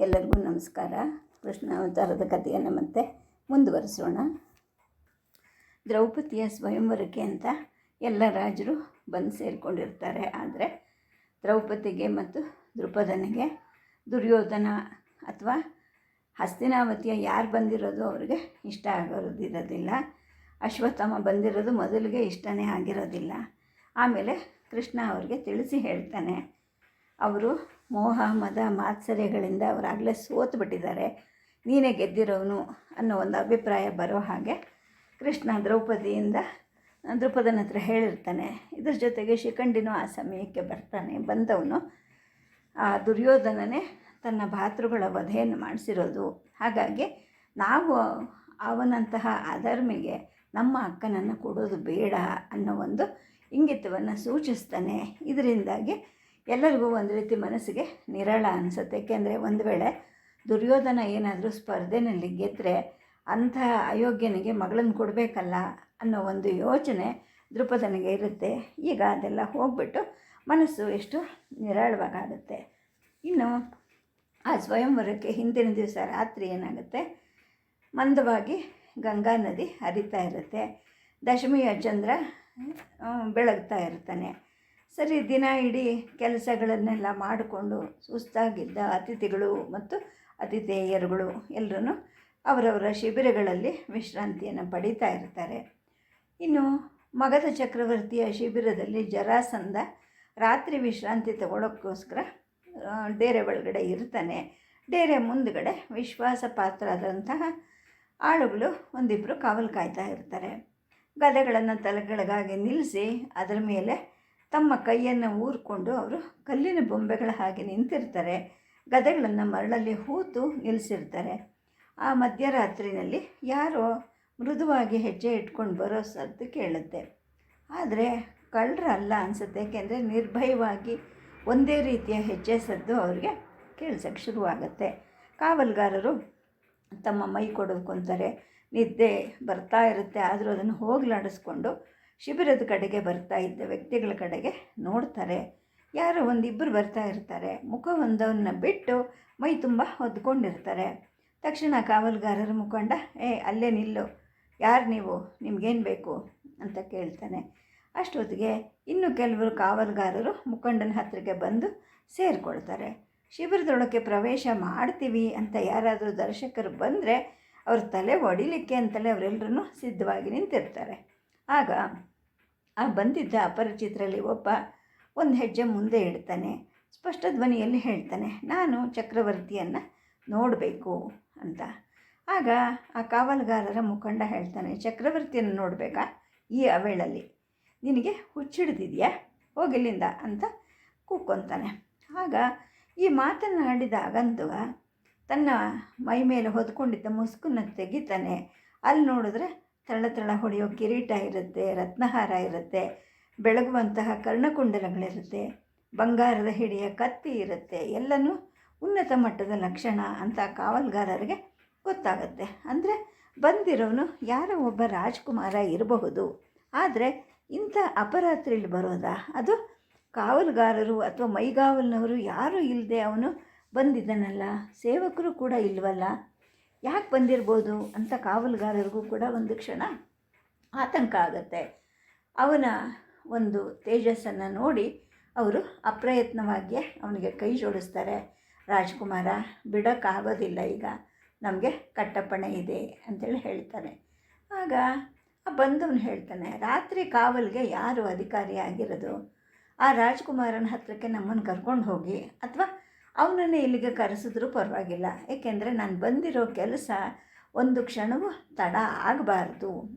ಎಲ್ಲರಿಗೂ ನಮಸ್ಕಾರ. ಕೃಷ್ಣಾವತಾರದ ಕಥೆಯನ್ನು ಮತ್ತೆ ಮುಂದುವರಿಸೋಣ. ದ್ರೌಪದಿಯ ಸ್ವಯಂವರಕ್ಕೆ ಅಂತ ಎಲ್ಲ ರಾಜರು ಬಂದು ಸೇರಿಕೊಂಡಿರ್ತಾರೆ. ಆದರೆ ದ್ರೌಪದಿಗೆ ಮತ್ತು ದ್ರುಪದನಿಗೆ ದುರ್ಯೋಧನ ಅಥವಾ ಹಸ್ತಿನಾವತಿಯ ಯಾರು ಬಂದಿರೋದು ಅವ್ರಿಗೆ ಇಷ್ಟ ಆಗೋದಿರೋದಿಲ್ಲ. ಅಶ್ವತ್ಥಾಮ ಬಂದಿರೋದು ಮೊದಲಿಗೆ ಇಷ್ಟನೇ ಆಗಿರೋದಿಲ್ಲ. ಆಮೇಲೆ ಕೃಷ್ಣ ಅವ್ರಿಗೆ ತಿಳಿಸಿ ಹೇಳ್ತಾನೆ, ಅವರು ಮೋಹ ಮದ ಮಾತ್ಸರ್ಯಗಳಿಂದ ಅವರಾಗಲೇ ಸೋತುಬಿಟ್ಟಿದ್ದಾರೆ, ನೀನೇ ಗೆದ್ದಿರೋನು ಅನ್ನೋ ಒಂದು ಅಭಿಪ್ರಾಯ ಬರೋ ಹಾಗೆ ಕೃಷ್ಣ ದ್ರುಪದನ ಹತ್ರ ಹೇಳಿರ್ತಾನೆ. ಇದ್ರ ಜೊತೆಗೆ ಶಿಖಂಡಿನೂ ಆ ಸಮಯಕ್ಕೆ ಬಂದವನು ಆ ದುರ್ಯೋಧನನೇ ತನ್ನ ಭಾತೃಗಳ ವಧೆಯನ್ನು ಮಾಡಿಸಿರೋದು. ಹಾಗಾಗಿ ನಾವು ಅವನಂತಹ ಅಧರ್ಮಿಗೆ ನಮ್ಮ ಅಕ್ಕನನ್ನು ಕೊಡೋದು ಬೇಡ ಅನ್ನೋ ಒಂದು ಇಂಗಿತವನ್ನು ಸೂಚಿಸ್ತಾನೆ. ಇದರಿಂದಾಗಿ ಎಲ್ಲರಿಗೂ ಒಂದು ರೀತಿ ಮನಸ್ಸಿಗೆ ನಿರಾಳ ಅನಿಸುತ್ತೆ. ಏಕೆಂದರೆ ಒಂದು ವೇಳೆ ದುರ್ಯೋಧನ ಏನಾದರೂ ಸ್ಪರ್ಧೆಯಲ್ಲಿ ಗೆದ್ದರೆ ಅಂಥ ಅಯೋಗ್ಯನಿಗೆ ಮಗಳನ್ನು ಕೊಡಬೇಕಲ್ಲ ಅನ್ನೋ ಒಂದು ಯೋಚನೆ ದ್ರುಪದನಿಗೆ ಇರುತ್ತೆ. ಈಗ ಅದೆಲ್ಲ ಹೋಗ್ಬಿಟ್ಟು ಮನಸ್ಸು ಎಷ್ಟು ನಿರಾಳವಾಗುತ್ತೆ. ಇನ್ನು ಆ ಸ್ವಯಂವರಕ್ಕೆ ಹಿಂದಿನ ದಿವಸ ರಾತ್ರಿ ಏನಾಗುತ್ತೆ, ಮಂದವಾಗಿ ಗಂಗಾ ನದಿ ಹರಿತಾ ಇರುತ್ತೆ. ದಶಮಿಯ ಚಂದ್ರ ಬೆಳಗ್ತಾ ಇರ್ತಾನೆ. ಸರಿ, ದಿನ ಇಡೀ ಕೆಲಸಗಳನ್ನೆಲ್ಲ ಮಾಡಿಕೊಂಡು ಸುಸ್ತಾಗಿದ್ದ ಅತಿಥಿಗಳು ಮತ್ತು ಅತಿಥೇಯರುಗಳು ಎಲ್ಲರೂ ಅವರವರ ಶಿಬಿರಗಳಲ್ಲಿ ವಿಶ್ರಾಂತಿಯನ್ನು ಪಡೀತಾ ಇರ್ತಾರೆ. ಇನ್ನು ಮಗಧ ಚಕ್ರವರ್ತಿಯ ಶಿಬಿರದಲ್ಲಿ ಜರಾಸಂಧ ರಾತ್ರಿ ವಿಶ್ರಾಂತಿ ತಗೊಳ್ಳೋಕ್ಕೋಸ್ಕರ ಡೇರೆ ಒಳಗಡೆ ಇರ್ತಾನೆ. ಡೇರೆ ಮುಂದುಗಡೆ ವಿಶ್ವಾಸ ಪಾತ್ರರಾದಂತಹ ಆಳುಗಳು ಒಂದಿಬ್ಬರು ಕಾವಲು ಕಾಯ್ತಾ ಇರ್ತಾರೆ. ಗದೆಗಳನ್ನು ತಲೆಗಳಿಗಾಗಿ ನಿಲ್ಲಿಸಿ ಅದರ ಮೇಲೆ ತಮ್ಮ ಕೈಯನ್ನು ಊರಿಕೊಂಡು ಅವರು ಕಲ್ಲಿನ ಬೊಂಬೆಗಳ ಹಾಗೆ ನಿಂತಿರ್ತಾರೆ. ಗದೆಗಳನ್ನು ಮರಳಲ್ಲಿ ಹೂತು ನಿಲ್ಲಿಸಿರ್ತಾರೆ. ಆ ಮಧ್ಯರಾತ್ರಿನಲ್ಲಿ ಯಾರೋ ಮೃದುವಾಗಿ ಹೆಜ್ಜೆ ಇಟ್ಕೊಂಡು ಬರೋ ಸದ್ದು ಕೇಳುತ್ತೆ. ಆದರೆ ಕಳ್ಳರಲ್ಲ ಅನಿಸುತ್ತೆ. ಏಕೆಂದರೆ ನಿರ್ಭಯವಾಗಿ ಒಂದೇ ರೀತಿಯ ಹೆಜ್ಜೆ ಸದ್ದು ಅವ್ರಿಗೆ ಕೇಳಿಸೋಕ್ಕೆ ಶುರುವಾಗುತ್ತೆ. ಕಾವಲುಗಾರರು ತಮ್ಮ ಮೈ ಕೊಡೋದ್ಕೊಂತಾರೆ. ನಿದ್ದೆ ಬರ್ತಾ ಇರುತ್ತೆ, ಆದರೂ ಅದನ್ನು ಹೋಗಲಾಡಿಸ್ಕೊಂಡು ಶಿಬಿರದ ಕಡೆಗೆ ಬರ್ತಾ ಇದ್ದ ವ್ಯಕ್ತಿಗಳ ಕಡೆಗೆ ನೋಡ್ತಾರೆ. ಯಾರೋ ಒಂದಿಬ್ಬರು ಬರ್ತಾ ಇರ್ತಾರೆ. ಮುಖವೊಂದನ್ನು ಬಿಟ್ಟು ಮೈ ತುಂಬ ಹೊದ್ಕೊಂಡಿರ್ತಾರೆ. ತಕ್ಷಣ ಕಾವಲುಗಾರರ ಮುಖಂಡ, ಅಲ್ಲೇ ನಿಲ್ಲು, ಯಾರು ನೀವು, ನಿಮಗೇನು ಬೇಕು ಅಂತ ಕೇಳ್ತಾನೆ. ಅಷ್ಟೊತ್ತಿಗೆ ಇನ್ನು ಕೆಲವರು ಕಾವಲುಗಾರರು ಮುಖಂಡನ ಹತ್ತಿರಕ್ಕೆ ಬಂದು ಸೇರಿಕೊಳ್ತಾರೆ. ಶಿಬಿರದೊಳಕ್ಕೆ ಪ್ರವೇಶ ಮಾಡ್ತೀವಿ ಅಂತ ಯಾರಾದರೂ ದರ್ಶಕರು ಬಂದರೆ ಅವ್ರ ತಲೆ ಹೊಡಿಲಿಕ್ಕೆ ಅಂತಲೇ ಅವರೆಲ್ಲರೂ ಸಿದ್ಧವಾಗಿ ನಿಂತಿರ್ತಾರೆ. ಆಗ ಆ ಬಂದಿದ್ದ ಅಪರಿಚಿತರಲ್ಲಿ ಒಬ್ಬ ಒಂದು ಹೆಜ್ಜೆ ಮುಂದೆ ಇಡ್ತಾನೆ. ಸ್ಪಷ್ಟ ಧ್ವನಿಯಲ್ಲಿ ಹೇಳ್ತಾನೆ, ನಾನು ಚಕ್ರವರ್ತಿಯನ್ನು ನೋಡಬೇಕು ಅಂತ. ಆಗ ಆ ಕಾವಲುಗಾರರ ಮುಖಂಡ ಹೇಳ್ತಾನೆ, ಚಕ್ರವರ್ತಿಯನ್ನು ನೋಡಬೇಕಾ ಈ ಅವೇಳಲ್ಲಿ? ನಿನಗೆ ಹುಚ್ಚಿಡ್ದಿದೆಯಾ, ಹೋಗಿಲ್ಲಿಂದ ಅಂತ ಕೂಕ್ಕೊಂತಾನೆ. ಆಗ ಈ ಮಾತನಾಡಿದ ಆಗಂತುಗ ತನ್ನ ಮೈ ಮೇಲೆ ಹೊದ್ಕೊಂಡಿದ್ದ ಮುಸುಕನ್ನು ತೆಗಿತಾನೆ. ಅಲ್ಲಿ ನೋಡಿದ್ರೆ ತಳ ಹೊಡೆಯೋ ಕಿರೀಟ ಇರುತ್ತೆ, ರತ್ನಹಾರ ಇರುತ್ತೆ, ಬೆಳಗುವಂತಹ ಕರ್ಣಕುಂಡಲಗಳಿರುತ್ತೆ, ಬಂಗಾರದ ಹಿಡಿಯ ಕತ್ತಿ ಇರುತ್ತೆ. ಎಲ್ಲನೂ ಉನ್ನತ ಮಟ್ಟದ ಲಕ್ಷಣ ಅಂತ ಕಾವಲುಗಾರರಿಗೆ ಗೊತ್ತಾಗುತ್ತೆ. ಅಂದರೆ ಬಂದಿರೋನು ಯಾರೋ ಒಬ್ಬ ರಾಜ್ಕುಮಾರ ಇರಬಹುದು. ಆದರೆ ಇಂಥ ಅಪರಾತ್ರಿಲಿ ಬರೋದಾ? ಅದು ಕಾವಲುಗಾರರು ಅಥವಾ ಮೈಗಾವಲಿನವರು ಯಾರೂ ಇಲ್ಲದೆ ಅವನು ಬಂದಿದ್ದಾನಲ್ಲ, ಸೇವಕರು ಕೂಡ ಇಲ್ವಲ್ಲ, ಯಾಕೆ ಬಂದಿರ್ಬೋದು ಅಂತ ಕಾವಲುಗಾರರಿಗೂ ಕೂಡ ಒಂದು ಕ್ಷಣ ಆತಂಕ ಆಗುತ್ತೆ. ಅವನ ಒಂದು ತೇಜಸ್ಸನ್ನು ನೋಡಿ ಅವರು ಅಪ್ರಯತ್ನವಾಗಿ ಅವನಿಗೆ ಕೈ ಜೋಡಿಸ್ತಾರೆ. ರಾಜ್ಕುಮಾರ, ಬಿಡೋಕ್ಕಾಗೋದಿಲ್ಲ, ಈಗ ನಮಗೆ ಕಟ್ಟಪ್ಪಣೆ ಇದೆ ಅಂತೇಳಿ ಹೇಳ್ತಾನೆ. ಆಗ ಬಂದವನು ಹೇಳ್ತಾನೆ, ರಾತ್ರಿ ಕಾವಲಿಗೆ ಯಾರು ಅಧಿಕಾರಿಯಾಗಿರೋದು? ಆ ರಾಜ್ಕುಮಾರನ ಹತ್ರಕ್ಕೆ ನಮ್ಮನ್ನು ಕರ್ಕೊಂಡು ಹೋಗಿ, ಅಥವಾ ಅವನನ್ನೇ ಇಲ್ಲಿಗೆ ಕರೆಸಿದ್ರೂ ಪರವಾಗಿಲ್ಲ. ಏಕೆಂದರೆ ನಾನು ಬಂದಿರೋ ಕೆಲಸ ಒಂದು ಕ್ಷಣವೂ ತಡ ಆಗಬಾರ್ದು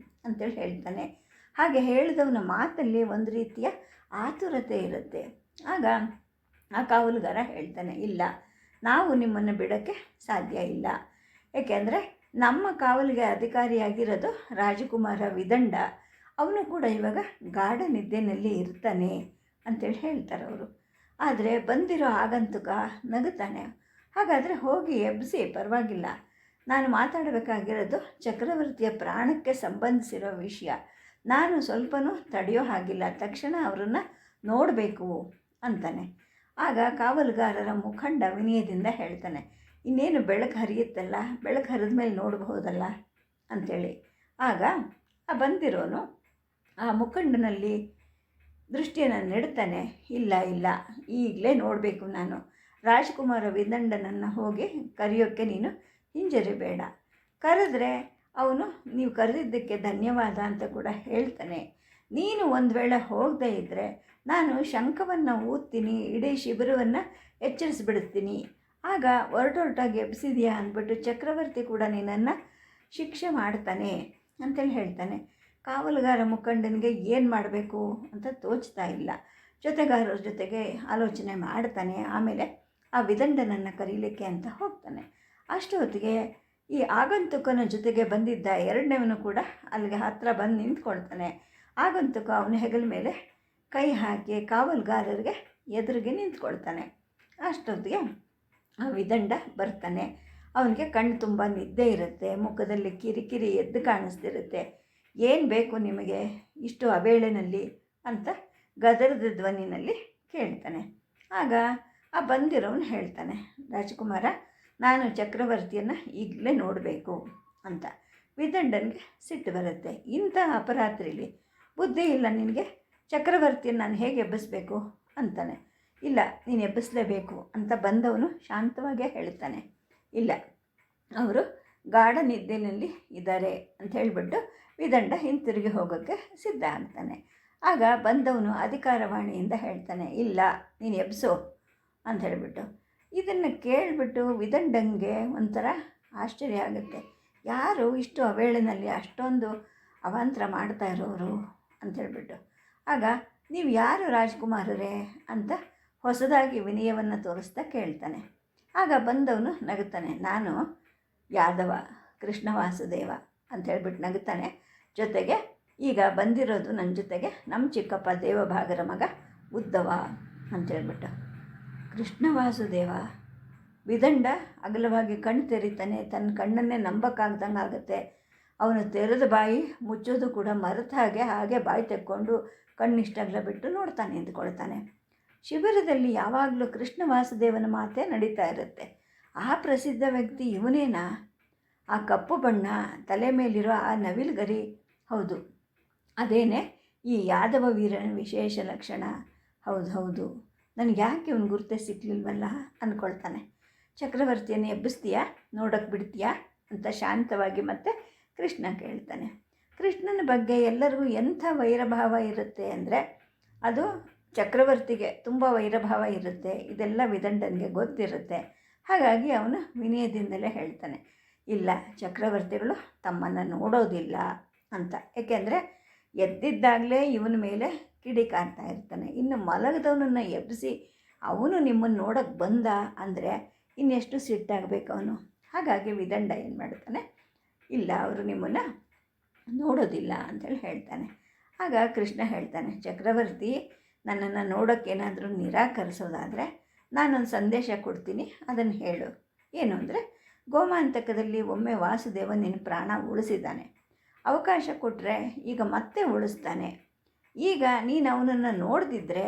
ಅಂತೇಳಿ ಹೇಳ್ತಾನೆ. ಹಾಗೆ ಹೇಳಿದವನ ಮಾತಲ್ಲಿ ಒಂದು ರೀತಿಯ ಆತುರತೆ ಇರುತ್ತೆ. ಆಗ ಆ ಕಾವಲುಗಾರ ಹೇಳ್ತಾನೆ, ಇಲ್ಲ, ನಾವು ನಿಮ್ಮನ್ನು ಬಿಡೋಕ್ಕೆ ಸಾಧ್ಯ ಇಲ್ಲ. ಏಕೆಂದರೆ ನಮ್ಮ ಕಾವಲಿಗೆ ಅಧಿಕಾರಿಯಾಗಿರೋದು ರಾಜಕುಮಾರ ವಿದಂಡ, ಅವನು ಕೂಡ ಇವಾಗ ಗಾಢ ನಿದ್ದೆಯಲ್ಲಿ ಇರ್ತಾನೆ ಅಂತೇಳಿ ಹೇಳ್ತಾರೆ ಅವರು. ಆದರೆ ಬಂದಿರೋ ಆಗಂತುಕ ನಗುತ್ತಾನೆ. ಹಾಗಾದರೆ ಹೋಗಿ ಎಬ್ಬಿಸಿ, ಪರವಾಗಿಲ್ಲ, ನಾನು ಮಾತಾಡಬೇಕಾಗಿರೋದು ಚಕ್ರವರ್ತಿಯ ಪ್ರಾಣಕ್ಕೆ ಸಂಬಂಧಿಸಿರೋ ವಿಷಯ, ನಾನು ಸ್ವಲ್ಪನೂ ತಡೆಯೋ ಹಾಗಿಲ್ಲ, ತಕ್ಷಣ ಅವರನ್ನು ನೋಡಬೇಕು ಅಂತಾನೆ. ಆಗ ಕಾವಲುಗಾರರ ಮುಖಂಡ ವಿನಯದಿಂದ ಹೇಳ್ತಾನೆ, ಇನ್ನೇನು ಬೆಳಕು ಹರಿಯುತ್ತಲ್ಲ, ಬೆಳಕು ಹರಿದ ಮೇಲೆ ನೋಡಬಹುದಲ್ಲ ಅಂಥೇಳಿ. ಆಗ ಆ ಬಂದಿರೋನು ಆ ಮುಖಂಡನಲ್ಲಿ ದೃಷ್ಟಿಯನ್ನು ನೆಡ್ತಾನೆ. ಇಲ್ಲ ಇಲ್ಲ, ಈಗಲೇ ನೋಡಬೇಕು ನಾನು. ರಾಜ್ಕುಮಾರ ವಿದಂಡನನ್ನು ಹೋಗಿ ಕರೆಯೋಕ್ಕೆ ನೀನು ಹಿಂಜರಿಬೇಡ. ಕರೆದ್ರೆ ಅವನು ನೀವು ಕರೆದಿದ್ದಕ್ಕೆ ಧನ್ಯವಾದ ಅಂತ ಕೂಡ ಹೇಳ್ತಾನೆ. ನೀನು ಒಂದು ವೇಳೆ ಹೋಗದೇ ಇದ್ದರೆ ನಾನು ಶಂಖವನ್ನು ಊದ್ತೀನಿ, ಇಡೀ ಶಿಬಿರವನ್ನು ಎಚ್ಚರಿಸಿಬಿಡ್ತೀನಿ. ಆಗ ಹೊರಟೊರಟಾಗಿ ಎಬ್ಸಿದೆಯಾ ಅಂದ್ಬಿಟ್ಟು ಚಕ್ರವರ್ತಿ ಕೂಡ ನಿನ್ನನ್ನು ಶಿಕ್ಷೆ ಮಾಡ್ತಾನೆ ಅಂತೇಳಿ ಹೇಳ್ತಾನೆ. ಕಾವಲುಗಾರ ಮುಖಂಡನಿಗೆ ಏನು ಮಾಡಬೇಕು ಅಂತ ತೋಚ್ತಾ ಇಲ್ಲ. ಜೊತೆಗಾರರ ಜೊತೆಗೆ ಆಲೋಚನೆ ಮಾಡ್ತಾನೆ. ಆಮೇಲೆ ಆ ವಿದಂಡನನ್ನು ಕರೀಲಿಕ್ಕೆ ಅಂತ ಹೋಗ್ತಾನೆ. ಅಷ್ಟು ಹೊತ್ತಿಗೆ ಈ ಆಗಂತುಕನ ಜೊತೆಗೆ ಬಂದಿದ್ದ ಎರಡನೇವನು ಕೂಡ ಅಲ್ಲಿಗೆ ಹತ್ತಿರ ಬಂದು ನಿಂತ್ಕೊಳ್ತಾನೆ. ಆಗಂತುಕ ಅವನ ಹೆಗಲ ಮೇಲೆ ಕೈ ಹಾಕಿ ಕಾವಲುಗಾರರಿಗೆ ಎದುರಿಗೆ ನಿಂತ್ಕೊಳ್ತಾನೆ. ಅಷ್ಟೊತ್ತಿಗೆ ಆ ವಿದಂಡ ಬರ್ತಾನೆ. ಅವನಿಗೆ ಕಣ್ಣು ತುಂಬ ನಿದ್ದೆ ಇರುತ್ತೆ, ಮುಖದಲ್ಲಿ ಕಿರಿಕಿರಿ ಎದ್ದು ಕಾಣಿಸ್ತಿರುತ್ತೆ. ಏನು ಬೇಕು ನಿಮಗೆ ಇಷ್ಟು ಅವೇಳೆನಲ್ಲಿ ಅಂತ ಗದರದ ಧ್ವನಿನಲ್ಲಿ ಕೇಳ್ತಾನೆ. ಆಗ ಆ ಬಂದಿರೋನು ಹೇಳ್ತಾನೆ, ರಾಜಕುಮಾರ, ನಾನು ಚಕ್ರವರ್ತಿಯನ್ನು ಈಗಲೇ ನೋಡಬೇಕು ಅಂತ. ವಿದಂಡನಿಗೆ ಸಿಟ್ಟು ಬರುತ್ತೆ. ಇಂಥ ಅಪರಾತ್ರಿಲಿ ಬುದ್ಧಿ ಇಲ್ಲ ನಿನಗೆ, ಚಕ್ರವರ್ತಿಯನ್ನು ನಾನು ಹೇಗೆ ಎಬ್ಬಿಸ್ಬೇಕು ಅಂತಾನೆ. ಇಲ್ಲ, ನೀನು ಎಬ್ಬಿಸಲೇಬೇಕು ಅಂತ ಬಂದವನು ಶಾಂತವಾಗೇ ಹೇಳ್ತಾನೆ. ಇಲ್ಲ, ಅವರು ಗಾಢ ನಿದ್ದೆಯಲ್ಲಿ ಇದ್ದಾರೆ ಅಂತ ಹೇಳಿಬಿಟ್ಟು ವಿದಂಡ ಹಿಂತಿರುಗಿ ಹೋಗೋಕ್ಕೆ ಸಿದ್ಧ ಆಗ್ತಾನೆ. ಆಗ ಬಂದವನು ಅಧಿಕಾರವಾಣಿಯಿಂದ ಹೇಳ್ತಾನೆ, ಇಲ್ಲ ನೀನು ಎಬ್ಸು ಅಂತ ಹೇಳಿಬಿಟ್ಟು. ಇದನ್ನು ಕೇಳಿಬಿಟ್ಟು ವಿದಂಡಂಗೆ ಒಂಥರ ಆಶ್ಚರ್ಯ ಆಗುತ್ತೆ. ಯಾರು ಇಷ್ಟು ಅವೇಳೆನಲ್ಲಿ ಅಷ್ಟೊಂದು ಅವಾಂತರ ಮಾಡ್ತಾ ಇರೋರು ಅಂಥೇಳ್ಬಿಟ್ಟು. ಆಗ ನೀವು ಯಾರು ರಾಜ್ಕುಮಾರರೇ ಅಂತ ಹೊಸದಾಗಿ ವಿನಯವನ್ನು ತೋರಿಸ್ತಾ ಕೇಳ್ತಾನೆ. ಆಗ ಬಂದವನು ನಗುತ್ತಾನೆ. ನಾನು ಯಾದವ ಕೃಷ್ಣ ವಾಸುದೇವ ಅಂಥೇಳ್ಬಿಟ್ಟು ನಗುತ್ತಾನೆ. ಜೊತೆಗೆ ಈಗ ಬಂದಿರೋದು ನನ್ನ ಜೊತೆಗೆ ನಮ್ಮ ಚಿಕ್ಕಪ್ಪ ದೇವಭಾಗರ ಮಗ ಉದ್ದವ ಅಂಥೇಳ್ಬಿಟ್ಟು. ಕೃಷ್ಣ ವಾಸುದೇವ. ವಿದಂಡ ಅಗಲವಾಗಿ ಕಣ್ಣು ತೆರಿತಾನೆ. ತನ್ನ ಕಣ್ಣನ್ನೇ ನಂಬಕ್ಕಾಗ್ದಂಗೆ ಆಗುತ್ತೆ. ಅವನು ತೆರೆದ ಬಾಯಿ ಮುಚ್ಚೋದು ಕೂಡ ಮರೆತ ಹಾಗೆ ಬಾಯಿ ತೆಕ್ಕೊಂಡು ಕಣ್ಣಿಷ್ಟಗಲ ಬಿಟ್ಟು ನೋಡ್ತಾನೆ, ನಿಂತ್ಕೊಳ್ತಾನೆ. ಶಿಬಿರದಲ್ಲಿ ಯಾವಾಗಲೂ ಕೃಷ್ಣ ವಾಸುದೇವನ ಮಾತೇ ನಡೀತಾ ಇರುತ್ತೆ. ಆ ಪ್ರಸಿದ್ಧ ವ್ಯಕ್ತಿ ಇವನೇನಾ? ಆ ಕಪ್ಪು ಬಣ್ಣ, ತಲೆ ಮೇಲಿರೋ ಆ ನವಿಲುಗರಿ, ಹೌದು ಅದೇನೇ ಈ ಯಾದವ ವೀರನ ವಿಶೇಷ ಲಕ್ಷಣ. ಹೌದು, ನನಗೆ ಯಾಕೆ ಇವನು ಗುರುತೇ ಸಿಕ್ಕಲಿಲ್ವಲ್ಲ ಅಂದ್ಕೊಳ್ತಾನೆ. ಚಕ್ರವರ್ತಿಯನ್ನು ಎಬ್ಬಿಸ್ತೀಯಾ, ನೋಡೋಕ್ಕೆ ಬಿಡ್ತೀಯಾ ಅಂತ ಶಾಂತವಾಗಿ ಮತ್ತೆ ಕೃಷ್ಣ ಕೇಳ್ತಾನೆ. ಕೃಷ್ಣನ ಬಗ್ಗೆ ಎಲ್ಲರಿಗೂ ಎಂಥ ವೈರಭಾವ ಇರುತ್ತೆ ಅಂದರೆ ಅದು ಚಕ್ರವರ್ತಿಗೆ ತುಂಬ ವೈರಭಾವ ಇರುತ್ತೆ. ಇದೆಲ್ಲ ವಿದಂಡನಿಗೆ ಗೊತ್ತಿರುತ್ತೆ. ಹಾಗಾಗಿ ಅವನು ವಿನಯದಿಂದಲೇ ಹೇಳ್ತಾನೆ, ಇಲ್ಲ, ಚಕ್ರವರ್ತಿಗಳು ತಮ್ಮನ್ನು ನೋಡೋದಿಲ್ಲ ಅಂತ. ಏಕೆಂದರೆ ಎದ್ದಿದ್ದಾಗಲೇ ಇವನ ಮೇಲೆ ಕಿಡಿಕಾಡ್ತಾ ಇರ್ತಾನೆ. ಇನ್ನು ಮಲಗದವನನ್ನು ಎಬ್ಬಿಸಿ ಅವನು ನಿಮ್ಮನ್ನು ನೋಡೋಕ್ಕೆ ಬಂದ ಅಂದರೆ ಇನ್ನೆಷ್ಟು ಸಿಟ್ಟಾಗಬೇಕು ಅವನು. ಹಾಗಾಗಿ ವಿದಂಡ ಏನು ಮಾಡ್ತಾನೆ, ಇಲ್ಲ, ಅವರು ನಿಮ್ಮನ್ನು ನೋಡೋದಿಲ್ಲ ಅಂಥೇಳಿ ಹೇಳ್ತಾನೆ. ಆಗ ಕೃಷ್ಣ ಹೇಳ್ತಾನೆ, ಚಕ್ರವರ್ತಿ ನನ್ನನ್ನು ನೋಡೋಕ್ಕೇನಾದರೂ ನಿರಾಕರಿಸೋದಾದರೆ ನಾನೊಂದು ಸಂದೇಶ ಕೊಡ್ತೀನಿ, ಅದನ್ನು ಹೇಳು. ಏನು ಅಂದರೆ, ಗೋಮಾಂತಕದಲ್ಲಿ ಒಮ್ಮೆ ವಾಸುದೇವ ನಿನ್ನ ಪ್ರಾಣ ಉಳಿಸಿದ್ದಾನೆ. ಅವಕಾಶ ಕೊಟ್ಟರೆ ಈಗ ಮತ್ತೆ ಉಳಿಸ್ತಾನೆ. ಈಗ ನೀನು ಅವನನ್ನು ನೋಡ್ದಿದ್ರೆ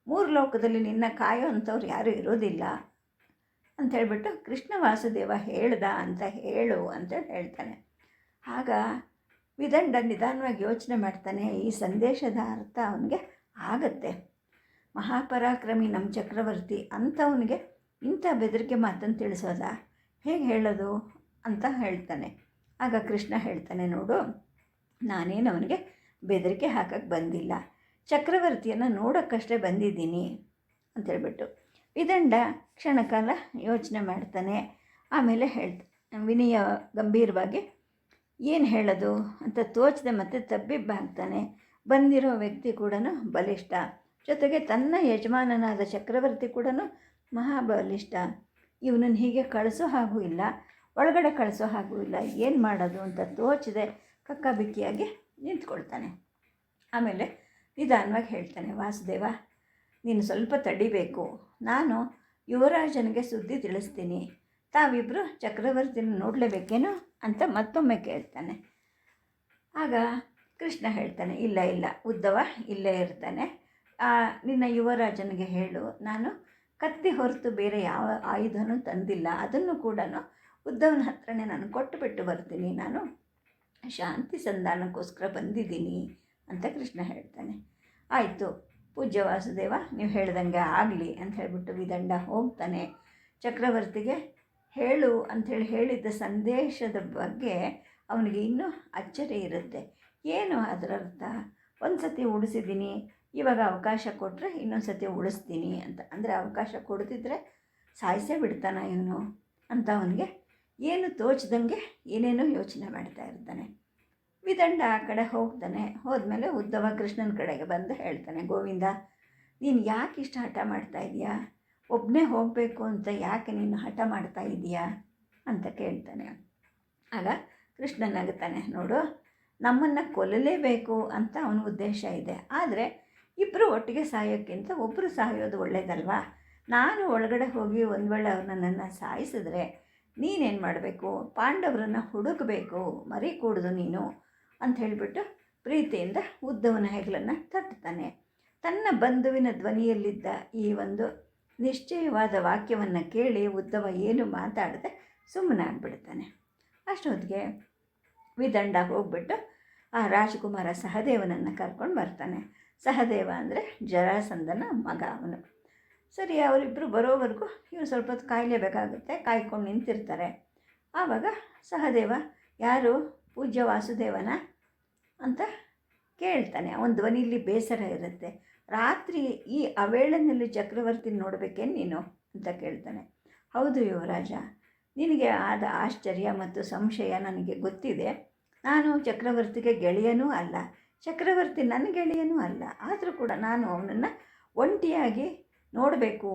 3 ಲೋಕದಲ್ಲಿ ನಿನ್ನ ಕಾಯೋ ಅಂಥವ್ರು ಯಾರೂ ಇರೋದಿಲ್ಲ ಅಂಥೇಳ್ಬಿಟ್ಟು ಕೃಷ್ಣ ವಾಸುದೇವ ಹೇಳ್ದ ಅಂತ ಹೇಳು ಅಂತೇಳಿ ಹೇಳ್ತಾನೆ. ಆಗ ವಿದಂಡ ನಿಧಾನವಾಗಿ ಯೋಚನೆ ಮಾಡ್ತಾನೆ. ಈ ಸಂದೇಶದ ಅರ್ಥ ಅವನಿಗೆ ಆಗತ್ತೆ. ಮಹಾಪರಾಕ್ರಮಿ ನಮ್ಮ ಚಕ್ರವರ್ತಿ ಅಂಥವನಿಗೆ ಇಂಥ ಬೆದರಿಕೆ ಮಾತನ್ನು ತಿಳಿಸೋದಾ, ಹೇಗೆ ಹೇಳೋದು ಅಂತ ಹೇಳ್ತಾನೆ. ಆಗ ಕೃಷ್ಣ ಹೇಳ್ತಾನೆ, ನೋಡು, ನಾನೇನು ಅವನಿಗೆ ಬೆದರಿಕೆ ಹಾಕಕ್ಕೆ ಬಂದಿಲ್ಲ, ಚಕ್ರವರ್ತಿಯನ್ನು ನೋಡೋಕ್ಕಷ್ಟೇ ಬಂದಿದ್ದೀನಿ ಅಂತೇಳ್ಬಿಟ್ಟು. ವಿದಂಡ ಕ್ಷಣಕಾಲ ಯೋಚನೆ ಮಾಡ್ತಾನೆ. ಆಮೇಲೆ ಹೇಳ್ತಾನೆ ವಿನಯ ಗಂಭೀರವಾಗಿ, ಏನು ಹೇಳೋದು ಅಂತ ತೋಚದೆ ಮತ್ತೆ ತಬ್ಬಿಬ್ಬಾಗ್ತಾನೆ. ಬಂದಿರೋ ವ್ಯಕ್ತಿ ಕೂಡ ಬಲಿಷ್ಠ, ಜೊತೆಗೆ ತನ್ನ ಯಜಮಾನನಾದ ಚಕ್ರವರ್ತಿ ಕೂಡ ಮಹಾಬಲಿಷ್ಠ. ಇವನನ್ನು ಹೀಗೆ ಕಳಿಸೋ ಹಾಗೂ ಇಲ್ಲ, ಒಳಗಡೆ ಕಳಿಸೋ ಹಾಗೂ ಇಲ್ಲ. ಏನು ಮಾಡೋದು ಅಂತ ತೋಚದೆ ಕಕ್ಕಾಬಿಕ್ಕಿಯಾಗಿ ನಿಂತ್ಕೊಳ್ತಾನೆ. ಆಮೇಲೆ ನಿಧಾನವಾಗಿ ಹೇಳ್ತಾನೆ, ವಾಸುದೇವ ನೀನು ಸ್ವಲ್ಪ ತಡಿಬೇಕು, ನಾನು ಯುವರಾಜನಿಗೆ ಸುದ್ದಿ ತಿಳಿಸ್ತೀನಿ, ತಾವಿಬ್ಬರು ಚಕ್ರವರ್ತಿನ ನೋಡಲೇಬೇಕೇನೋ ಅಂತ ಮತ್ತೊಮ್ಮೆ ಕೇಳ್ತಾನೆ. ಆಗ ಕೃಷ್ಣ ಹೇಳ್ತಾನೆ, ಇಲ್ಲ, ಉದ್ದವ ಇಲ್ಲೇ ಇರ್ತಾನೆ, ನಿನ್ನ ಯುವರಾಜನಿಗೆ ಹೇಳು, ನಾನು ಕತ್ತಿ ಹೊರತು ಬೇರೆ ಯಾವ ಆಯುಧನೂ ತಂದಿಲ್ಲ. ಅದನ್ನು ಕೂಡ ಉದ್ಧವನ ಹತ್ರನೇ ನಾನು ಕೊಟ್ಟುಬಿಟ್ಟು ಬರ್ತೀನಿ, ನಾನು ಶಾಂತಿ ಸಂಧಾನಕ್ಕೋಸ್ಕರ ಬಂದಿದ್ದೀನಿ ಅಂತ ಕೃಷ್ಣ ಹೇಳ್ತಾನೆ. ಆಯಿತು ಪೂಜ್ಯ ವಾಸುದೇವ, ನೀವು ಹೇಳ್ದಂಗೆ ಆಗಲಿ ಅಂತ ಹೇಳಿಬಿಟ್ಟು ವಿದಂಡ ಹೋಗ್ತಾನೆ. ಚಕ್ರವರ್ತಿಗೆ ಹೇಳು ಅಂಥೇಳಿ ಹೇಳಿದ್ದ ಸಂದೇಶದ ಬಗ್ಗೆ ಅವನಿಗೆ ಇನ್ನೂ ಅಚ್ಚರಿ ಇರುತ್ತೆ. ಏನು ಅದರ ಅರ್ಥ? ಒಂದು ಸತಿ ಉಳಿಸಿದ್ದೀನಿ, ಇವಾಗ ಅವಕಾಶ ಕೊಟ್ಟರೆ ಇನ್ನೊಂದು ಸತಿ ಉಳಿಸ್ತೀನಿ ಅಂತ. ಅಂದರೆ ಅವಕಾಶ ಕೊಡ್ತಿದ್ರೆ ಸಾಯಿಸೇ ಬಿಡ್ತಾನ ಇವನು ಅಂತ ಅವನಿಗೆ ಏನು ತೋಚದಂಗೆ ಏನೇನೋ ಯೋಚನೆ ಮಾಡ್ತಾ ಇರ್ತಾನೆ. ವಿದಂಡ ಆ ಕಡೆ ಹೋಗ್ತಾನೆ. ಹೋದ್ಮೇಲೆ ಉದ್ಧವ ಕೃಷ್ಣನ ಕಡೆಗೆ ಬಂದು ಹೇಳ್ತಾನೆ, ಗೋವಿಂದ, ನೀನು ಯಾಕೆ ಇಷ್ಟು ಹಠ ಮಾಡ್ತಾ ಇದೀಯಾ? ಒಬ್ಬನೇ ಹೋಗಬೇಕು ಅಂತ ಯಾಕೆ ನೀನು ಹಠ ಮಾಡ್ತಾ ಇದೀಯಾ ಅಂತ ಕೇಳ್ತಾನೆ. ಆಗ ಕೃಷ್ಣ ನಗುತ್ತಾನೆ, ನೋಡು, ನಮ್ಮನ್ನು ಕೊಲ್ಲಲೇಬೇಕು ಅಂತ ಅವನ ಉದ್ದೇಶ ಇದೆ. ಆದರೆ ಇಬ್ಬರು ಒಟ್ಟಿಗೆ ಸಾಯೋಕ್ಕಿಂತ ಒಬ್ಬರು ಸಾಯೋದು ಒಳ್ಳೆಯದಲ್ವಾ? ನಾನು ಒಳಗಡೆ ಹೋಗಿ ಒಂದು ವೇಳೆ ನನ್ನನ್ನು ಸಾಯಿಸಿದ್ರೆ ನೀನೇನು ಮಾಡಬೇಕು? ಪಾಂಡವರನ್ನು ಹುಡುಕಬೇಕು, ಮರಿ ಕೂಡ್ದು ನೀನು ಅಂತ ಹೇಳಿಬಿಟ್ಟು ಪ್ರೀತಿಯಿಂದ ಉದ್ಧವನ ಹೆಗಲನ್ನು ತಟ್ತಾನೆ. ತನ್ನ ಬಂಧುವಿನ ಧ್ವನಿಯಲ್ಲಿದ್ದ ಈ ಒಂದು ನಿಶ್ಚಯವಾದ ವಾಕ್ಯವನ್ನು ಕೇಳಿ ಉದ್ಧವ ಏನು ಮಾತಾಡದೆ ಸುಮ್ಮನಾಗ್ಬಿಡ್ತಾನೆ. ಅಷ್ಟೊತ್ತಿಗೆ ವಿದಂಡ ಹೋಗ್ಬಿಟ್ಟು ಆ ರಾಜಕುಮಾರ ಸಹದೇವನನ್ನು ಕರ್ಕೊಂಡು ಬರ್ತಾನೆ. ಸಹದೇವ ಅಂದರೆ ಜರಾಸಂಧನ ಮಗ ಅವನು. ಸರಿ, ಅವರಿಬ್ಬರು ಬರೋವರೆಗೂ ಇವರು ಸ್ವಲ್ಪ ಹೊತ್ತು ಕಾಯಲೇಬೇಕಾಗುತ್ತೆ. ಕಾಯ್ಕೊಂಡು ನಿಂತಿರ್ತಾರೆ. ಆವಾಗ ಸಹದೇವ, ಯಾರು ಪೂಜ್ಯ ವಾಸುದೇವನ ಅಂತ ಕೇಳ್ತಾನೆ. ಅವನ ಧ್ವನಿಯಲ್ಲಿ ಬೇಸರ ಇರುತ್ತೆ. ರಾತ್ರಿ ಈ ಅವೇಳನಲ್ಲಿ ಚಕ್ರವರ್ತಿ ನೋಡಬೇಕೇನು ನೀನು ಅಂತ ಕೇಳ್ತಾನೆ. ಹೌದು ಯುವರಾಜ, ನಿನಗೆ ಆದ ಆಶ್ಚರ್ಯ ಮತ್ತು ಸಂಶಯ ನನಗೆ ಗೊತ್ತಿದೆ. ನಾನು ಚಕ್ರವರ್ತಿಗೆ ಗೆಳೆಯನೂ ಅಲ್ಲ, ಚಕ್ರವರ್ತಿ ನನ್ನ ಗೆಳೆಯನೂ ಅಲ್ಲ. ಆದರೂ ಕೂಡ ನಾನು ಅವನನ್ನು ಒಂಟಿಯಾಗಿ ನೋಡಬೇಕು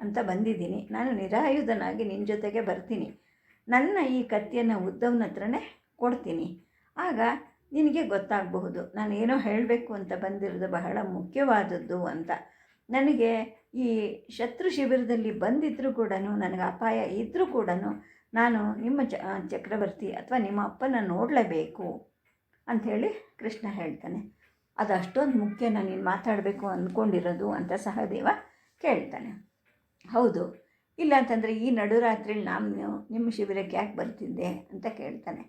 ಅಂತ ಬಂದಿದ್ದೀನಿ. ನಾನು ನಿರಾಯುಧನಾಗಿ ನಿನ್ನ ಜೊತೆಗೆ ಬರ್ತೀನಿ. ನನ್ನ ಈ ಕತ್ತಿಯನ್ನು ಉದ್ಧವನ ಹತ್ರನೇ ಕೊಡ್ತೀನಿ. ಆಗ ನಿನಗೆ ಗೊತ್ತಾಗಬಹುದು ನಾನು ಏನೋ ಹೇಳಬೇಕು ಅಂತ ಬಂದಿರೋದು ಬಹಳ ಮುಖ್ಯವಾದದ್ದು ಅಂತ. ನನಗೆ ಈ ಶತ್ರು ಶಿಬಿರದಲ್ಲಿ ಬಂದಿದ್ದರೂ ಕೂಡ, ನನಗೆ ಅಪಾಯ ಇದ್ದರೂ ಕೂಡ ನಾನು ನಿಮ್ಮ ಚಕ್ರವರ್ತಿ ಅಥವಾ ನಿಮ್ಮ ಅಪ್ಪನ ನೋಡಲೇಬೇಕು ಅಂಥೇಳಿ ಕೃಷ್ಣ ಹೇಳ್ತಾನೆ. ಅದು ಅಷ್ಟೊಂದು ಮುಖ್ಯನ ನೀನು ಮಾತಾಡಬೇಕು ಅಂದ್ಕೊಂಡಿರೋದು ಅಂತ ಸಹದೇವ ಕೇಳ್ತಾನೆ. ಹೌದು, ಇಲ್ಲ ಅಂತಂದರೆ ಈ ನಡುರಾತ್ರಿಲಿ ನಾನು ನಿಮ್ಮ ಶಿಬಿರಕ್ಕೆ ಯಾಕೆ ಬರ್ತಿದ್ದೆ ಅಂತ ಕೇಳ್ತಾನೆ.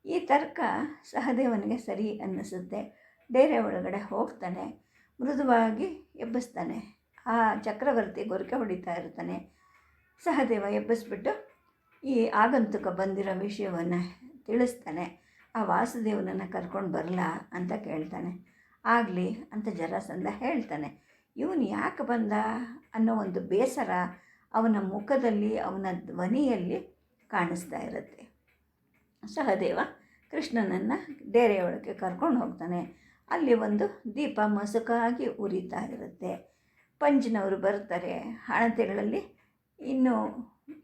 ಈ ತರ್ಕ ಸಹದೇವನಿಗೆ ಸರಿ ಅನ್ನಿಸುತ್ತೆ. ಡೇರೆ ಒಳಗಡೆ ಹೋಗ್ತಾನೆ. ಮೃದುವಾಗಿ ಎಬ್ಬಿಸ್ತಾನೆ. ಆ ಚಕ್ರವರ್ತಿ ಗೊರಕೆ ಹೊಡಿತಾ ಇರ್ತಾನೆ. ಸಹದೇವ ಎಬ್ಬಿಸ್ಬಿಟ್ಟು ಈ ಆಗಂತುಕ ಬಂದಿರೋ ವಿಷಯವನ್ನು ತಿಳಿಸ್ತಾನೆ. ಆ ವಾಸುದೇವನನ್ನು ಕರ್ಕೊಂಡು ಬರಲಾ ಅಂತ ಕೇಳ್ತಾನೆ. ಆಗಲಿ ಅಂತ ಜರಾಸಂಧ ಹೇಳ್ತಾನೆ. ಇವನು ಯಾಕೆ ಬಂದ ಅನ್ನೋ ಒಂದು ಬೇಸರ ಅವನ ಮುಖದಲ್ಲಿ, ಅವನ ಧ್ವನಿಯಲ್ಲಿ ಕಾಣಿಸ್ತಾ ಇರುತ್ತೆ. ಸಹದೇವ ಕೃಷ್ಣನನ್ನು ಡೇರೆಯೊಳಗೆ ಕರ್ಕೊಂಡು ಹೋಗ್ತಾನೆ. ಅಲ್ಲಿ ಒಂದು ದೀಪ ಮಸುಕಾಗಿ ಉರಿತಾ ಇರುತ್ತೆ. ಪಂಜಿನವರು ಬರ್ತಾರೆ. ಹಣತೆಗಳಲ್ಲಿ ಇನ್ನೂ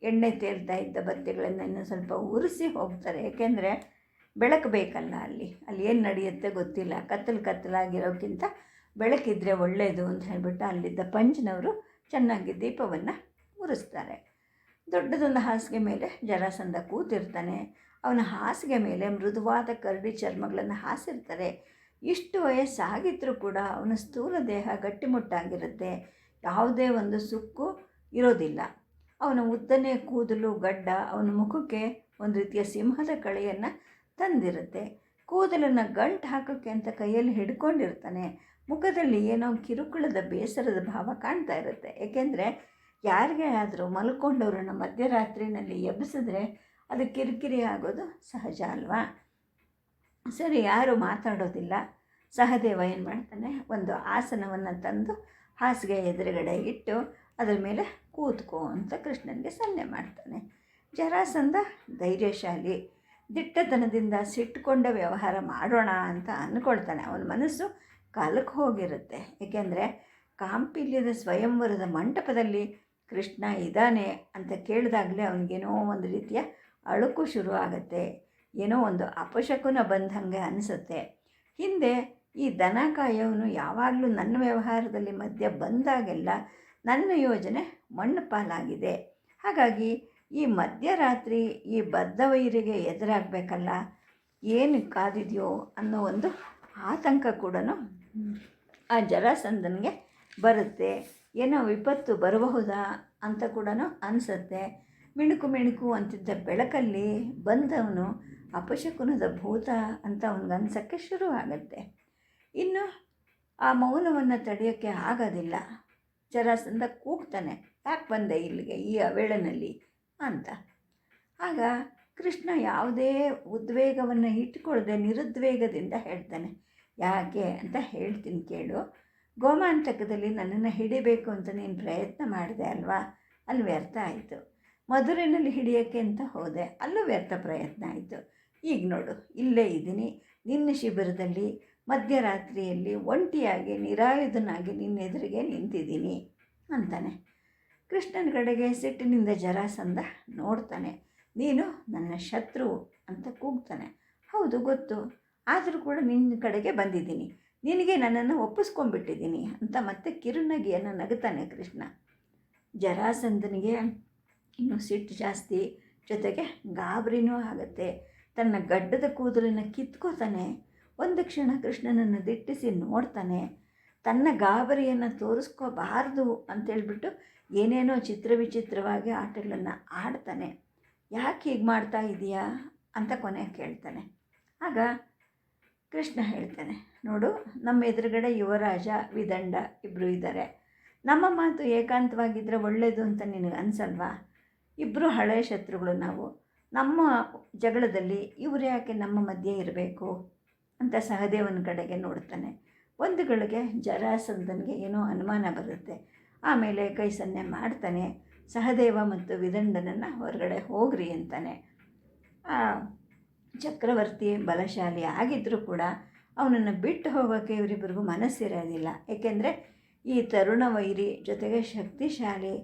ಎಣ್ಣೆ ತೇಲ್ತಾ ಇದ್ದ ಬತ್ತಿಗಳನ್ನು ಇನ್ನೂ ಸ್ವಲ್ಪ ಉರಿಸಿ ಹೋಗ್ತಾರೆ. ಏಕೆಂದರೆ ಬೆಳಕು ಬೇಕಲ್ಲ, ಅಲ್ಲಿ ಏನು ನಡೆಯುತ್ತೆ ಗೊತ್ತಿಲ್ಲ. ಕತ್ತಲಾಗಿರೋಕ್ಕಿಂತ ಬೆಳಕಿದ್ರೆ ಒಳ್ಳೆಯದು ಅಂತ ಹೇಳಿಬಿಟ್ಟು ಅಲ್ಲಿದ್ದ ಪಂಜಿನವರು ಚೆನ್ನಾಗಿ ದೀಪವನ್ನು ಉರಿಸ್ತಾರೆ. ದೊಡ್ಡದೊಂದು ಹಾಸಿಗೆ ಮೇಲೆ ಜರಾಸಂಧ ಕೂತಿರ್ತಾನೆ. ಅವನ ಹಾಸಿಗೆ ಮೇಲೆ ಮೃದುವಾದ ಕರಡಿ ಚರ್ಮಗಳನ್ನು ಹಾಸಿರ್ತಾರೆ. ಇಷ್ಟು ವಯಸ್ಸಾಗಿದ್ದರೂ ಕೂಡ ಅವನ ಸ್ಥೂಲ ದೇಹ ಗಟ್ಟಿಮುಟ್ಟಾಗಿರುತ್ತೆ. ಯಾವುದೇ ಒಂದು ಸುಕ್ಕು ಇರೋದಿಲ್ಲ. ಅವನ ಉದ್ದನೆ ಕೂದಲು ಗಡ್ಡ ಅವನ ಮುಖಕ್ಕೆ ಒಂದು ರೀತಿಯ ಸಿಂಹದ ಕಳೆಯನ್ನು ತಂದಿರುತ್ತೆ. ಕೂದಲನ್ನು ಗಂಟು ಹಾಕೋಕ್ಕೆ ಅಂತ ಕೈಯಲ್ಲಿ ಹಿಡ್ಕೊಂಡಿರ್ತಾನೆ. ಮುಖದಲ್ಲಿ ಏನೋ ಕಿರುಕುಳದ ಬೇಸರದ ಭಾವ ಕಾಣ್ತಾ ಇರುತ್ತೆ. ಏಕೆಂದರೆ ಯಾರಿಗೇ ಆದರೂ ಮಲ್ಕೊಂಡವ್ರನ್ನ ಮಧ್ಯರಾತ್ರಿನಲ್ಲಿ ಎಬ್ಬಿಸಿದ್ರೆ ಅದು ಕಿರಿಕಿರಿ ಆಗೋದು ಸಹಜ ಅಲ್ವಾ? ಸರಿ, ಯಾರೂ ಮಾತಾಡೋದಿಲ್ಲ. ಸಹದೇವ ಏನು ಮಾಡ್ತಾನೆ, ಒಂದು ಆಸನವನ್ನು ತಂದು ಹಾಸಿಗೆ ಎದುರುಗಡೆ ಇಟ್ಟು ಅದರ ಮೇಲೆ ಕೂತ್ಕೋ ಅಂತ ಕೃಷ್ಣನಿಗೆ ಸನ್ನೆ ಮಾಡ್ತಾನೆ. ಜರಾಸಂಧ ಧೈರ್ಯಶಾಲಿ, ದಿಟ್ಟತನದಿಂದ ಸಿಟ್ಟುಕೊಂಡ ವ್ಯವಹಾರ ಮಾಡೋಣ ಅಂತ ಅಂದ್ಕೊಳ್ತಾನೆ. ಅವನ ಮನಸ್ಸು ಕಾಲಕ್ಕೆ ಹೋಗಿರುತ್ತೆ. ಏಕೆಂದರೆ ಕಾಂಪಿಲ್ಯದ ಸ್ವಯಂವರದ ಮಂಟಪದಲ್ಲಿ ಕೃಷ್ಣ ಇದ್ದಾನೆ ಅಂತ ಕೇಳಿದಾಗಲೇ ಅವನಿಗೇನೋ ಒಂದು ರೀತಿಯ ಅಳುಕು ಶುರು ಆಗುತ್ತೆ. ಏನೋ ಒಂದು ಅಪಶಕುನ ಬಂದಂಗೆ ಅನಿಸುತ್ತೆ. ಹಿಂದೆ ಈ ದನ ಕಾಯೋನು ಯಾವಾಗಲೂ ನನ್ನ ವ್ಯವಹಾರದಲ್ಲಿ ಮಧ್ಯ ಬಂದಾಗೆಲ್ಲ ನನ್ನ ಯೋಜನೆ ಮಣ್ಣು ಪಾಲಾಗಿದೆ. ಹಾಗಾಗಿ ಈ ಮಧ್ಯರಾತ್ರಿ ಈ ಬದ್ಧವೈರಿಗೆ ಎದುರಾಗಬೇಕಲ್ಲ, ಏನು ಕಾದಿದೆಯೋ ಅನ್ನೋ ಒಂದು ಆತಂಕ ಕೂಡ ಆ ಜರಾಸಂಧನಿಗೆ ಬರುತ್ತೆ. ಏನೋ ವಿಪತ್ತು ಬರಬಹುದಾ ಅಂತ ಕೂಡ ಅನಿಸುತ್ತೆ. ಮಿಣುಕು ಮಿಣುಕು ಅಂತಿದ್ದ ಬೆಳಕಲ್ಲಿ ಬಂದವನು ಅಪಶಕುನದ ಭೂತ ಅಂತ ಅವನಿಗನ್ಸೋಕ್ಕೆ ಶುರು ಆಗುತ್ತೆ. ಇನ್ನು ಆ ಮೌನವನ್ನು ತಡೆಯೋಕ್ಕೆ ಆಗೋದಿಲ್ಲ. ಜರಾಸಂಧ ಕೂಗ್ತಾನೆ, ಯಾಕೆ ಬಂದೆ ಇಲ್ಲಿಗೆ ಈ ಅವೇಳನಲ್ಲಿ ಅಂತ. ಆಗ ಕೃಷ್ಣ ಯಾವುದೇ ಉದ್ವೇಗವನ್ನು ಇಟ್ಕೊಳ್ಳದೆ ನಿರುದ್ವೇಗದಿಂದ ಹೇಳ್ತಾನೆ, ಯಾಕೆ ಅಂತ ಹೇಳ್ತೀನಿ ಕೇಳು. ಗೋಮಾಂತಕದಲ್ಲಿ ನನ್ನನ್ನು ಹಿಡಿಬೇಕು ಅಂತ ನೀನು ಪ್ರಯತ್ನ ಮಾಡಿದೆ ಅಲ್ವಾ, ಅಲ್ಲಿ ವ್ಯರ್ಥ ಆಯಿತು. ಮಧುರೆಯಲ್ಲಿ ಹಿಡಿಯೋಕ್ಕೆ ಅಂತ ಹೋದೆ, ಅಲ್ಲೂ ವ್ಯರ್ಥ ಪ್ರಯತ್ನ ಆಯಿತು. ಈಗ ನೋಡು, ಇಲ್ಲೇ ಇದ್ದೀನಿ ನಿನ್ನ ಶಿಬಿರದಲ್ಲಿ ಮಧ್ಯರಾತ್ರಿಯಲ್ಲಿ ಒಂಟಿಯಾಗಿ ನಿರಾಯುಧನಾಗಿ ನಿನ್ನೆದುರಿಗೆ ನಿಂತಿದ್ದೀನಿ ಅಂತಾನೆ. ಕೃಷ್ಣನ ಕಡೆಗೆ ಸಿಟ್ಟಿನಿಂದ ಜರಾಸಂಧ ನೋಡ್ತಾನೆ. ನೀನು ನನ್ನ ಶತ್ರು ಅಂತ ಕೂಗ್ತಾನೆ. ಹೌದು ಗೊತ್ತು, ಆದರೂ ಕೂಡ ನಿನ್ನ ಕಡೆಗೆ ಬಂದಿದ್ದೀನಿ, ನಿನಗೆ ನನ್ನನ್ನು ಒಪ್ಪಿಸ್ಕೊಂಡ್ಬಿಟ್ಟಿದ್ದೀನಿ ಅಂತ ಮತ್ತೆ ಕಿರುನಗೆಯನ್ನು ನಗುತ್ತಾನೆ ಕೃಷ್ಣ. ಜರಾಸಂಧನಿಗೆ ಇನ್ನೂ ಸಿಟ್ಟು ಜಾಸ್ತಿ, ಜೊತೆಗೆ ಗಾಬರಿನೂ ಆಗುತ್ತೆ. ತನ್ನ ಗಡ್ಡದ ಕೂದಲನ್ನು ಕಿತ್ಕೋತಾನೆ. ಒಂದು ಕ್ಷಣ ಕೃಷ್ಣನನ್ನು ದಿಟ್ಟಿಸಿ ನೋಡ್ತಾನೆ. ತನ್ನ ಗಾಬರಿಯನ್ನು ತೋರಿಸ್ಕೋಬಾರ್ದು ಅಂತೇಳ್ಬಿಟ್ಟು ಏನೇನೋ ವಿಚಿತ್ರವಾಗಿ ಆಟಗಳನ್ನು ಆಡ್ತಾನೆ. ಯಾಕೆ ಹೀಗೆ ಮಾಡ್ತಾ ಇದೆಯಾ ಅಂತ ಕೊನೆಗೆ ಕೇಳ್ತಾನೆ. ಆಗ ಕೃಷ್ಣ ಹೇಳ್ತಾನೆ, ನೋಡು, ನಮ್ಮ ಎದುರುಗಡೆ ಯುವರಾಜ ವಿದಂಡ ಇಬ್ಬರು ಇದ್ದಾರೆ. ನಮ್ಮ ಮಾತು ಏಕಾಂತವಾಗಿದ್ದರೆ ಒಳ್ಳೆಯದು ಅಂತ ನಿನಗೆ ಅನಿಸಲ್ವಾ? ಇಬ್ಬರು ಹಳೆಯ ಶತ್ರುಗಳು ನಾವು. ನಮ್ಮ ಜಗಳದಲ್ಲಿ ಇವರು ಯಾಕೆ ನಮ್ಮ ಮಧ್ಯೆ ಇರಬೇಕು ಅಂತ ಸಹದೇವನ ಕಡೆಗೆ ನೋಡ್ತಾನೆ. ಒಂದು ಗಳಿಗೆ ಜರಾಸಂಧನಿಗೆ ಏನೋ ಅನುಮಾನ ಬರುತ್ತೆ. ಆಮೇಲೆ ಕೈ ಸನ್ನೆ ಮಾಡ್ತಾನೆ. ಸಹದೇವ ಮತ್ತು ವಿದಂಡನನ್ನು ಹೊರಗಡೆ ಹೋಗ್ರಿ ಅಂತಾನೆ. ಚಕ್ರವರ್ತಿ ಬಲಶಾಲಿ ಆಗಿದ್ದರೂ ಕೂಡ ಅವನನ್ನು ಬಿಟ್ಟು ಹೋಗೋಕ್ಕೆ ಇವರಿಬ್ಬರಿಗೂ ಮನಸ್ಸಿರೋದಿಲ್ಲ. ಏಕೆಂದರೆ ಈ ತರುಣ ವೈರಿ ಜೊತೆಗೆ ಶಕ್ತಿಶಾಲಿ,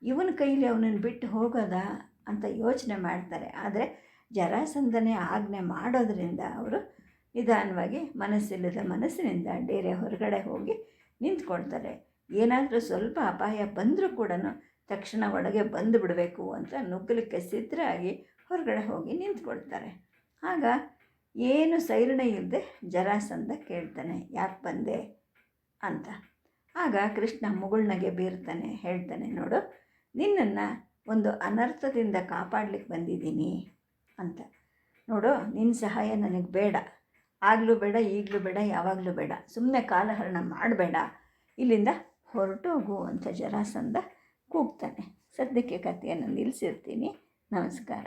ಇವನ ಕೈಲಿ ಅವನನ್ನು ಬಿಟ್ಟು ಹೋಗೋದಾ ಅಂತ ಯೋಚನೆ ಮಾಡ್ತಾರೆ. ಆದರೆ ಜರಾಸಂಧನೇ ಆಜ್ಞೆ ಮಾಡೋದರಿಂದ ಅವರು ನಿಧಾನವಾಗಿ ಮನಸ್ಸಿಲ್ಲದ ಮನಸ್ಸಿನಿಂದ ಡೇರೆ ಹೊರಗಡೆ ಹೋಗಿ ನಿಂತ್ಕೊಳ್ತಾರೆ. ಏನಾದರೂ ಸ್ವಲ್ಪ ಅಪಾಯ ಬಂದರೂ ಕೂಡ ತಕ್ಷಣ ಒಳಗೆ ಬಂದು ಬಿಡಬೇಕು ಅಂತ ನುಗ್ಗಲಿಕ್ಕೆ ಸಿದ್ಧರಾಗಿ ಹೊರಗಡೆ ಹೋಗಿ ನಿಂತ್ಕೊಳ್ತಾರೆ. ಆಗ ಏನು ಸೈರಣೆ ಇಲ್ಲದೆ ಜರಾಸಂಧ ಕೇಳ್ತಾನೆ, ಯಾಕೆ ಬಂದೆ ಅಂತ. ಆಗ ಕೃಷ್ಣ ಮುಗುಳ್ನಗೆ ಬೀರ್ತಾನೆ, ಹೇಳ್ತಾನೆ, ನೋಡು, ನಿನ್ನನ್ನು ಒಂದು ಅನರ್ಥದಿಂದ ಕಾಪಾಡಲಿಕ್ಕೆ ಬಂದಿದ್ದೀನಿ ಅಂತ. ನೋಡು, ನಿನ್ನ ಸಹಾಯ ನನಗೆ ಬೇಡ, ಆಗಲೂ ಬೇಡ, ಈಗಲೂ ಬೇಡ, ಯಾವಾಗಲೂ ಬೇಡ. ಸುಮ್ಮನೆ ಕಾಲಹರಣ ಮಾಡಬೇಡ, ಇಲ್ಲಿಂದ ಹೊರಟೋಗು ಅಂತ ಜರಾಸಂಧ ಕೂಗ್ತಾನೆ. ಸದ್ಯಕ್ಕೆ ಕಥೆಯನ್ನು ನಿಲ್ಲಿಸಿರ್ತೀನಿ. ನಮಸ್ಕಾರ.